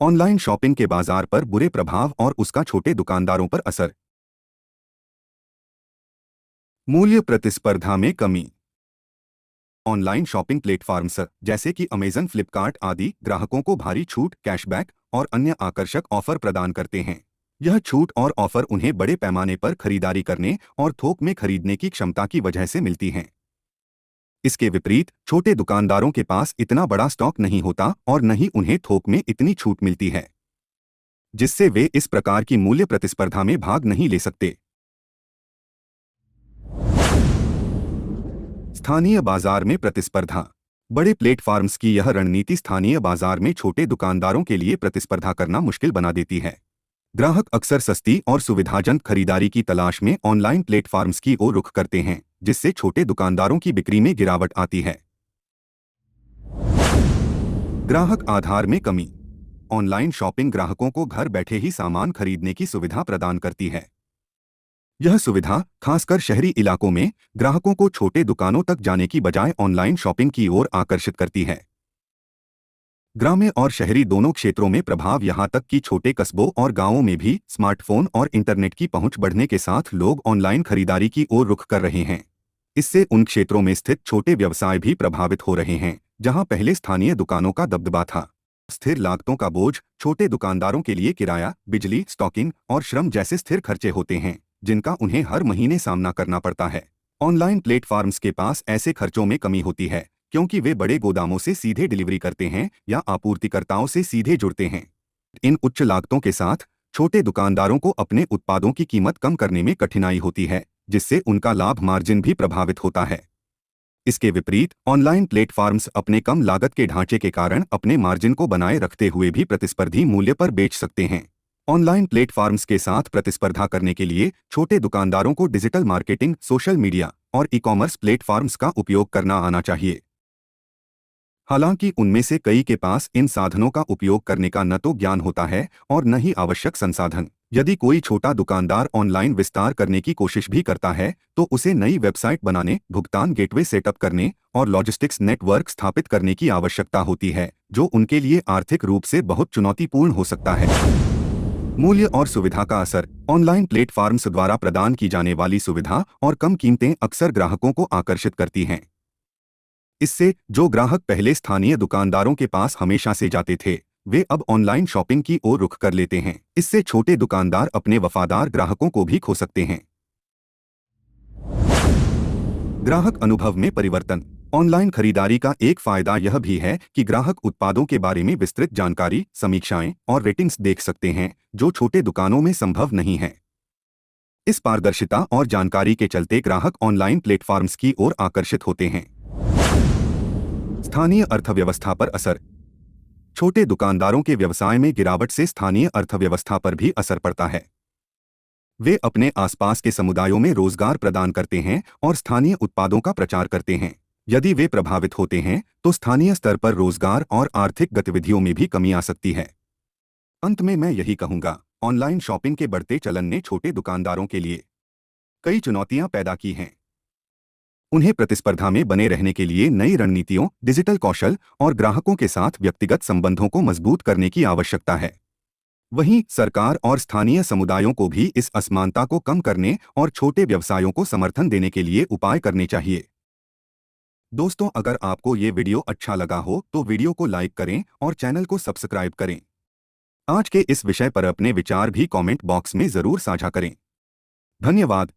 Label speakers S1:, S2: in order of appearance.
S1: Online shopping के बाजार पर बुरे प्रभाव और उसका छोटे दुकानदारों पर असर। मूल्य प्रतिस्पर्धा में कमी। ऑनलाइन शॉपिंग प्लेटफॉर्म्स जैसे कि अमेजन, फ्लिपकार्ट आदि ग्राहकों को भारी छूट, कैशबैक और अन्य आकर्षक ऑफर प्रदान करते हैं। यह छूट और ऑफर उन्हें बड़े पैमाने पर खरीदारी करने और थोक में खरीदने की क्षमता की वजह से मिलती हैं। इसके विपरीत छोटे दुकानदारों के पास इतना बड़ा स्टॉक नहीं होता और न ही उन्हें थोक में इतनी छूट मिलती है, जिससे वे इस प्रकार की मूल्य प्रतिस्पर्धा में भाग नहीं ले सकते। स्थानीय बाजार में प्रतिस्पर्धा। बड़े प्लेटफॉर्म्स की यह रणनीति स्थानीय बाजार में छोटे दुकानदारों के लिए प्रतिस्पर्धा करना मुश्किल बना देती है। ग्राहक अक्सर सस्ती और सुविधाजनक खरीदारी की तलाश में ऑनलाइन प्लेटफॉर्म्स की ओर रुख करते हैं, जिससे छोटे दुकानदारों की बिक्री में गिरावट आती है। ग्राहक आधार में कमी। ऑनलाइन शॉपिंग ग्राहकों को घर बैठे ही सामान खरीदने की सुविधा प्रदान करती है। यह सुविधा खासकर शहरी इलाकों में ग्राहकों को छोटे दुकानों तक जाने की बजाय ऑनलाइन शॉपिंग की ओर आकर्षित करती है। ग्रामीण और शहरी दोनों क्षेत्रों में प्रभाव, यहाँ तक कि छोटे कस्बों और गांवों में भी स्मार्टफोन और इंटरनेट की पहुंच बढ़ने के साथ लोग ऑनलाइन खरीदारी की ओर रुख कर रहे हैं। इससे उन क्षेत्रों में स्थित छोटे व्यवसाय भी प्रभावित हो रहे हैं, जहां पहले स्थानीय दुकानों का दबदबा था। स्थिर लागतों का बोझ। छोटे दुकानदारों के लिए किराया, बिजली, स्टॉकिंग और श्रम जैसे स्थिर खर्चे होते हैं, जिनका उन्हें हर महीने सामना करना पड़ता है। ऑनलाइन प्लेटफॉर्म्स के पास ऐसे खर्चों में कमी होती है, क्योंकि वे बड़े गोदामों से सीधे डिलीवरी करते हैं या आपूर्तिकर्ताओं से सीधे जुड़ते हैं। इन उच्च लागतों के साथ छोटे दुकानदारों को अपने उत्पादों की कीमत कम करने में कठिनाई होती है, जिससे उनका लाभ मार्जिन भी प्रभावित होता है। इसके विपरीत ऑनलाइन प्लेटफॉर्म्स अपने कम लागत के ढांचे के कारण अपने मार्जिन को बनाए रखते हुए भी प्रतिस्पर्धी मूल्य पर बेच सकते हैं। ऑनलाइन प्लेटफॉर्म्स के साथ प्रतिस्पर्धा करने के लिए छोटे दुकानदारों को डिजिटल मार्केटिंग, सोशल मीडिया और ई-कॉमर्स प्लेटफॉर्म्स का उपयोग करना आना चाहिए। हालांकि उनमें से कई के पास इन साधनों का उपयोग करने का न तो ज्ञान होता है और न ही आवश्यक संसाधन। यदि कोई छोटा दुकानदार ऑनलाइन विस्तार करने की कोशिश भी करता है, तो उसे नई वेबसाइट बनाने, भुगतान गेटवे सेटअप करने और लॉजिस्टिक्स नेटवर्क स्थापित करने की आवश्यकता होती है, जो उनके लिए आर्थिक रूप से बहुत चुनौतीपूर्ण हो सकता है। मूल्य और सुविधा का असर। ऑनलाइन प्लेटफॉर्म्स द्वारा प्रदान की जाने वाली सुविधा और कम कीमतें अक्सर ग्राहकों को आकर्षित करती हैं। इससे जो ग्राहक पहले स्थानीय दुकानदारों के पास हमेशा से जाते थे, वे अब ऑनलाइन शॉपिंग की ओर रुख कर लेते हैं। इससे छोटे दुकानदार अपने वफादार ग्राहकों को भी खो सकते हैं। ग्राहक अनुभव में परिवर्तन। ऑनलाइन खरीदारी का एक फायदा यह भी है कि ग्राहक उत्पादों के बारे में विस्तृत जानकारी, समीक्षाएं और रेटिंग्स देख सकते हैं, जो छोटे दुकानों में संभव नहीं है। इस पारदर्शिता और जानकारी के चलते ग्राहक ऑनलाइन प्लेटफॉर्म्स की ओर आकर्षित होते हैं। स्थानीय अर्थव्यवस्था पर असर। छोटे दुकानदारों के व्यवसाय में गिरावट से स्थानीय अर्थव्यवस्था पर भी असर पड़ता है। वे अपने आसपास के समुदायों में रोजगार प्रदान करते हैं और स्थानीय उत्पादों का प्रचार करते हैं। यदि वे प्रभावित होते हैं, तो स्थानीय स्तर पर रोजगार और आर्थिक गतिविधियों में भी कमी आ सकती है। अंत में मैं यही कहूंगा, ऑनलाइन शॉपिंग के बढ़ते चलन ने छोटे दुकानदारों के लिए कई चुनौतियां पैदा की हैं। उन्हें प्रतिस्पर्धा में बने रहने के लिए नई रणनीतियों, डिजिटल कौशल और ग्राहकों के साथ व्यक्तिगत संबंधों को मजबूत करने की आवश्यकता है। वहीं सरकार और स्थानीय समुदायों को भी इस असमानता को कम करने और छोटे व्यवसायों को समर्थन देने के लिए उपाय करने चाहिए। दोस्तों, अगर आपको ये वीडियो अच्छा लगा हो तो वीडियो को लाइक करें और चैनल को सब्सक्राइब करें। आज के इस विषय पर अपने विचार भी कमेंट बॉक्स में जरूर साझा करें। धन्यवाद।